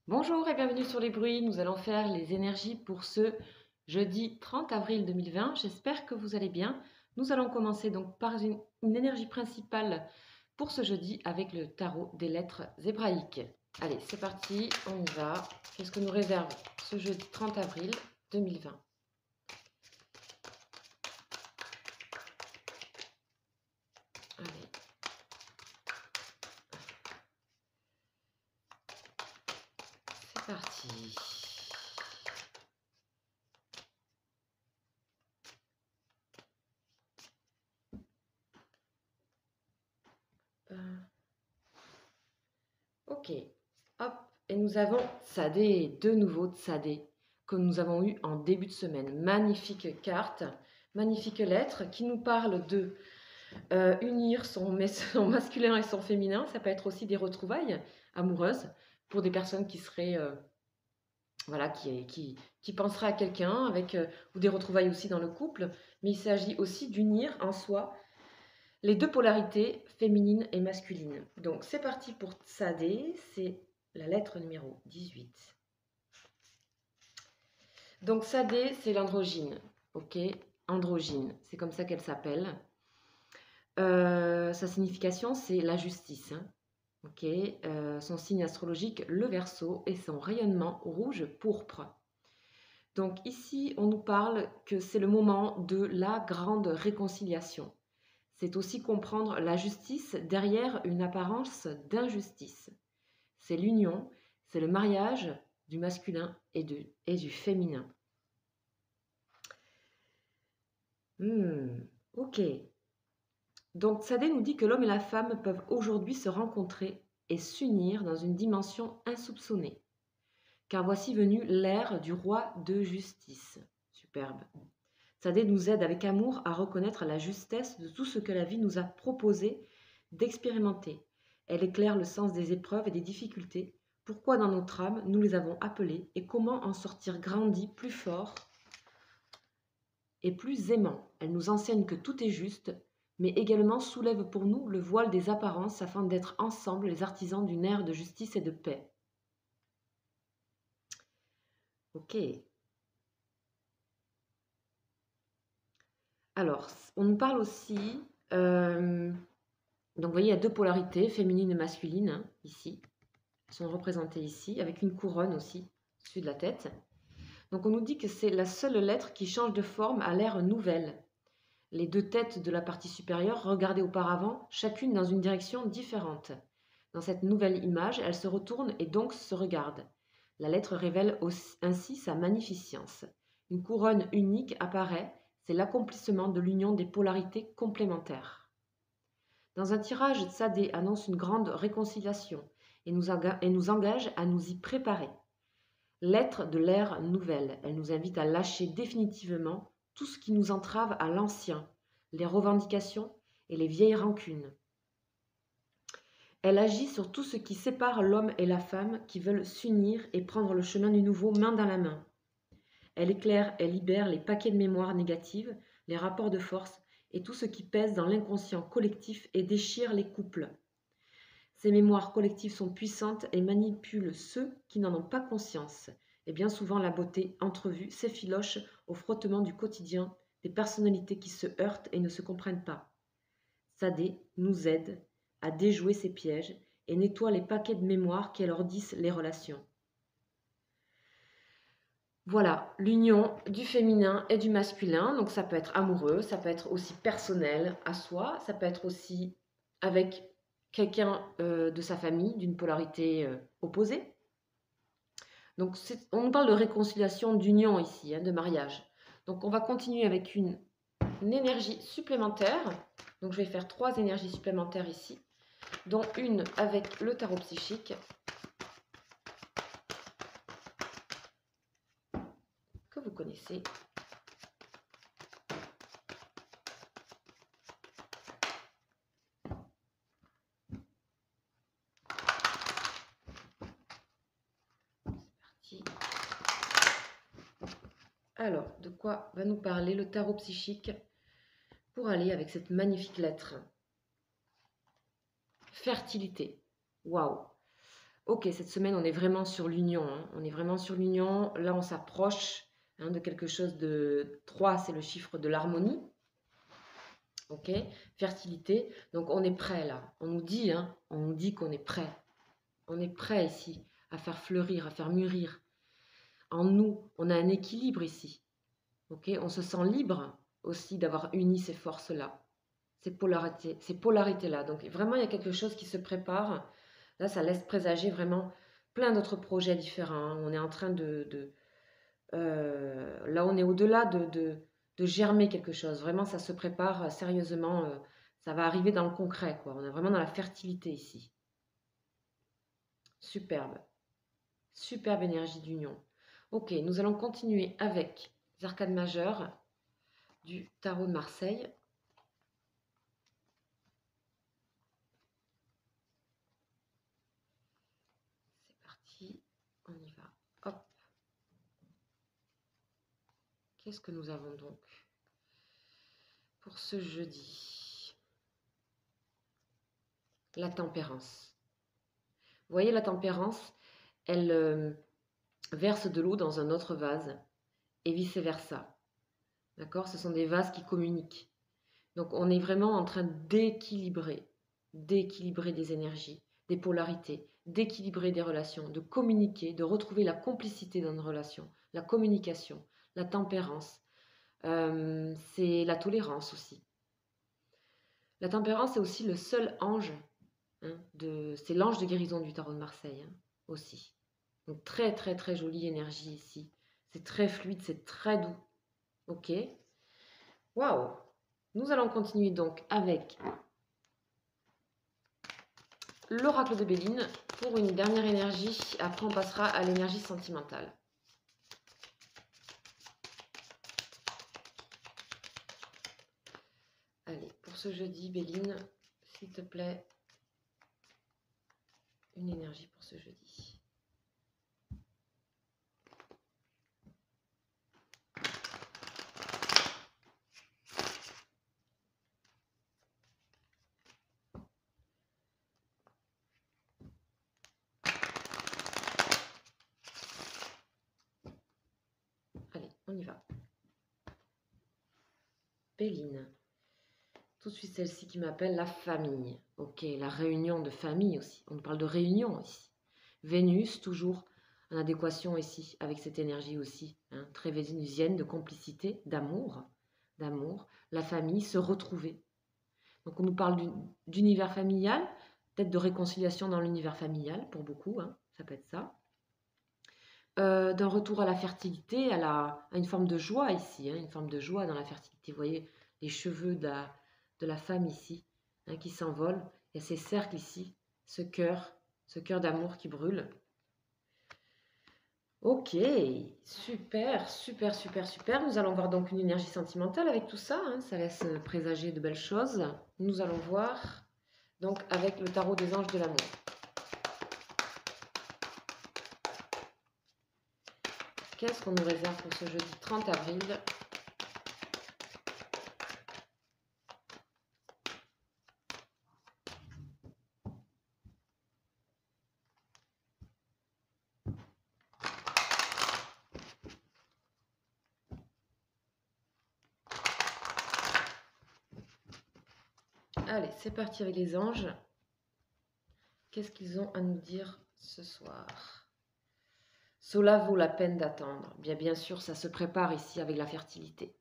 Bonjour et bienvenue sur les bruits. Nous allons faire les énergies pour ce jeudi 30 avril 2020. J'espère que vous allez bien. Nous allons commencer donc par une énergie principale pour ce jeudi avec le tarot des lettres hébraïques. Allez, c'est parti, on y va. Qu'est-ce que nous réserve ce jeudi 30 avril 2020? Allez. C'est parti. Ok, hop, et nous avons Tsadé, de nouveau Tsadé, que nous avons eu en début de semaine. Magnifique carte, magnifique lettre qui nous parle de unir son masculin et son féminin. Ça peut être aussi des retrouvailles amoureuses pour des personnes qui seraient, voilà, qui penseraient à quelqu'un, avec ou des retrouvailles aussi dans le couple. Mais il s'agit aussi d'unir en soi les deux polarités féminines et masculines. Donc c'est parti pour Tsadé, c'est la lettre numéro 18. Donc Tsadé, c'est l'androgyne, ok? Androgyne, c'est comme ça qu'elle s'appelle. Sa signification, c'est la justice, hein, ok? Son signe astrologique, le Verseau, et son rayonnement rouge-pourpre. Donc ici, on nous parle que c'est le moment de la grande réconciliation. C'est aussi comprendre la justice derrière une apparence d'injustice. C'est l'union, c'est le mariage du masculin et du féminin. Ok. Donc Tsadé nous dit que l'homme et la femme peuvent aujourd'hui se rencontrer et s'unir dans une dimension insoupçonnée. Car voici venu l'ère du roi de justice. Superbe. Tsadé nous aide avec amour à reconnaître la justesse de tout ce que la vie nous a proposé d'expérimenter. Elle éclaire le sens des épreuves et des difficultés, pourquoi dans notre âme nous les avons appelées et comment en sortir grandi plus fort et plus aimant. Elle nous enseigne que tout est juste, mais également soulève pour nous le voile des apparences afin d'être ensemble les artisans d'une ère de justice et de paix. Ok. Alors, on nous parle aussi... donc, vous voyez, il y a deux polarités, féminine et masculine, hein, ici. Elles sont représentées ici, avec une couronne aussi, au-dessus de la tête. Donc, on nous dit que c'est la seule lettre qui change de forme à l'ère nouvelle. Les deux têtes de la partie supérieure regardaient auparavant, chacune dans une direction différente. Dans cette nouvelle image, elles se retournent et donc se regardent. La lettre révèle ainsi sa magnificence. Une couronne unique apparaît, c'est l'accomplissement de l'union des polarités complémentaires. Dans un tirage, Tsadé annonce une grande réconciliation et nous engage à nous y préparer. Lettre de l'ère nouvelle, elle nous invite à lâcher définitivement tout ce qui nous entrave à l'ancien, les revendications et les vieilles rancunes. Elle agit sur tout ce qui sépare l'homme et la femme qui veulent s'unir et prendre le chemin du nouveau main dans la main. Elle éclaire et libère les paquets de mémoire négatives, les rapports de force et tout ce qui pèse dans l'inconscient collectif et déchire les couples. Ces mémoires collectives sont puissantes et manipulent ceux qui n'en ont pas conscience. Et bien souvent, la beauté entrevue s'effiloche au frottement du quotidien des personnalités qui se heurtent et ne se comprennent pas. Tsadé nous aide à déjouer ces pièges et nettoie les paquets de mémoire qui alourdissent les relations. Voilà, l'union du féminin et du masculin. Donc ça peut être amoureux, ça peut être aussi personnel à soi, ça peut être aussi avec quelqu'un de sa famille, d'une polarité opposée. Donc on nous parle de réconciliation, d'union ici, hein, de mariage. Donc on va continuer avec une énergie supplémentaire. Donc je vais faire 3 énergies supplémentaires ici, dont une avec le tarot psychique, que vous connaissez. Alors, de quoi va nous parler le tarot psychique pour aller avec cette magnifique lettre? Fertilité. Waouh! Ok, cette semaine, on est vraiment sur l'union, hein. On est vraiment sur l'union. Là, on s'approche de quelque chose de 3, c'est le chiffre de l'harmonie. Ok, fertilité. Donc, on est prêt là. On nous dit qu'on est prêt. On est prêt ici à faire fleurir, à faire mûrir. En nous, on a un équilibre ici. Ok, on se sent libre aussi d'avoir uni ces forces-là, ces polarités-là. Donc, vraiment, il y a quelque chose qui se prépare. Là, ça laisse présager vraiment plein d'autres projets différents, hein. On est en train là, on est au-delà de germer quelque chose. Vraiment, ça se prépare sérieusement. Ça va arriver dans le concret, quoi. On est vraiment dans la fertilité ici. Superbe. Superbe énergie d'union. Ok, nous allons continuer avec les arcades majeures du tarot de Marseille. C'est parti, on y va. Hop. Qu'est-ce que nous avons donc pour ce jeudi? La tempérance. Vous voyez, la tempérance, elle verse de l'eau dans un autre vase et vice-versa. D'accord? Ce sont des vases qui communiquent. Donc, on est vraiment en train d'équilibrer des énergies, des polarités, d'équilibrer des relations, de communiquer, de retrouver la complicité dans une relation, la communication, la tempérance. C'est la tolérance aussi. La tempérance est aussi le seul ange, c'est l'ange de guérison du tarot de Marseille, aussi. Donc très très très jolie énergie ici. C'est très fluide, c'est très doux. Ok. Waouh. Nous allons continuer donc avec l'oracle de Béline pour une dernière énergie. Après on passera à l'énergie sentimentale. Allez, pour ce jeudi, Béline, s'il te plaît, une énergie pour ce jeudi. Allez, on y va. Béline. Tout de suite, celle-ci qui m'appelle la famille. Ok, la réunion de famille aussi. On parle de réunion ici. Vénus, toujours en adéquation ici avec cette énergie aussi, très vénusienne, de complicité, d'amour. La famille, se retrouver. Donc on nous parle d'univers familial, peut-être de réconciliation dans l'univers familial pour beaucoup, ça peut être ça. D'un retour à la fertilité, à une forme de joie ici, une forme de joie dans la fertilité. Vous voyez les cheveux de la femme ici, qui s'envolent. Il y a ces cercles ici, ce cœur d'amour qui brûle. Ok, super, super, super, super. Nous allons voir donc une énergie sentimentale avec tout ça, ça laisse présager de belles choses. Nous allons voir donc avec le tarot des anges de l'amour. Qu'est-ce qu'on nous réserve pour ce jeudi 30 avril ? Allez, c'est parti avec les anges. Qu'est-ce qu'ils ont à nous dire ce soir ? Cela vaut la peine d'attendre. Bien sûr, ça se prépare ici avec la fertilité.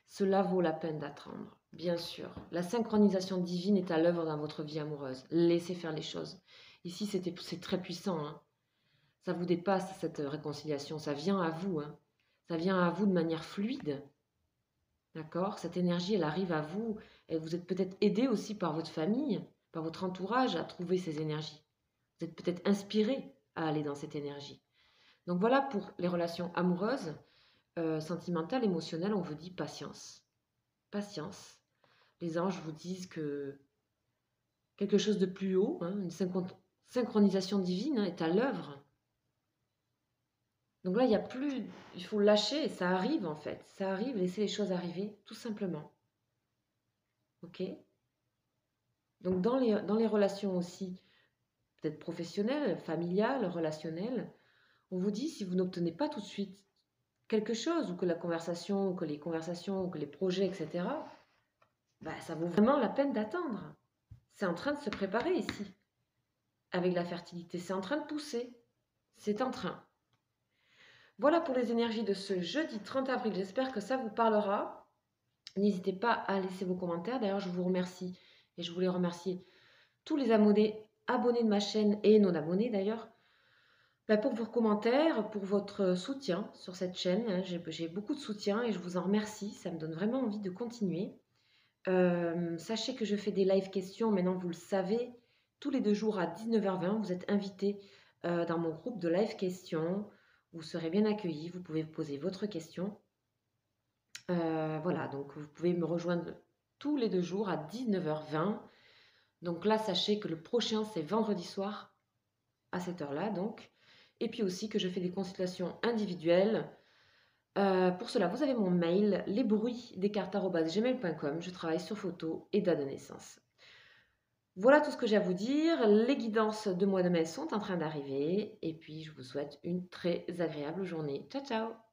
Cela vaut la peine d'attendre, bien sûr. La synchronisation divine est à l'œuvre dans votre vie amoureuse. Laissez faire les choses. Ici, c'est très puissant. Ça vous dépasse, cette réconciliation. Ça vient à vous. Ça vient à vous de manière fluide. D'accord ? Cette énergie, elle arrive à vous. Et vous êtes peut-être aidé aussi par votre famille, par votre entourage à trouver ces énergies. Vous êtes peut-être inspiré à aller dans cette énergie. Donc voilà pour les relations amoureuses, sentimentales, émotionnelles, on vous dit patience. Patience. Les anges vous disent que quelque chose de plus haut, une synchronisation divine est à l'œuvre. Donc là, il faut lâcher, et ça arrive en fait. Ça arrive, laissez les choses arriver, tout simplement. Ok ? Donc dans les relations aussi, peut-être professionnelle, familiale, relationnelle. On vous dit, si vous n'obtenez pas tout de suite quelque chose, ou que la conversation, ou que les conversations, ou que les projets, etc., bah, ça vaut vraiment la peine d'attendre. C'est en train de se préparer ici, avec la fertilité. C'est en train de pousser. C'est en train. Voilà pour les énergies de ce jeudi 30 avril. J'espère que ça vous parlera. N'hésitez pas à laisser vos commentaires. D'ailleurs, je vous remercie et je voulais remercier tous les abonnés de ma chaîne et non-abonnés d'ailleurs, bah, pour vos commentaires, pour votre soutien sur cette chaîne. J'ai beaucoup de soutien et je vous en remercie. Ça me donne vraiment envie de continuer. Sachez que je fais des live questions, maintenant vous le savez, tous les 2 jours à 19h20. Vous êtes invités dans mon groupe de live questions. Vous serez bien accueillis, vous pouvez poser votre question. Voilà, donc vous pouvez me rejoindre tous les 2 jours à 19h20. Donc là, sachez que le prochain, c'est vendredi soir à cette heure-là, donc. Et puis aussi que je fais des consultations individuelles. Pour cela, vous avez mon mail, lesbruitsdescartes@gmail.com. Je travaille sur photo et date de naissance. Voilà tout ce que j'ai à vous dire. Les guidances de mois de mai sont en train d'arriver. Et puis, je vous souhaite une très agréable journée. Ciao, ciao!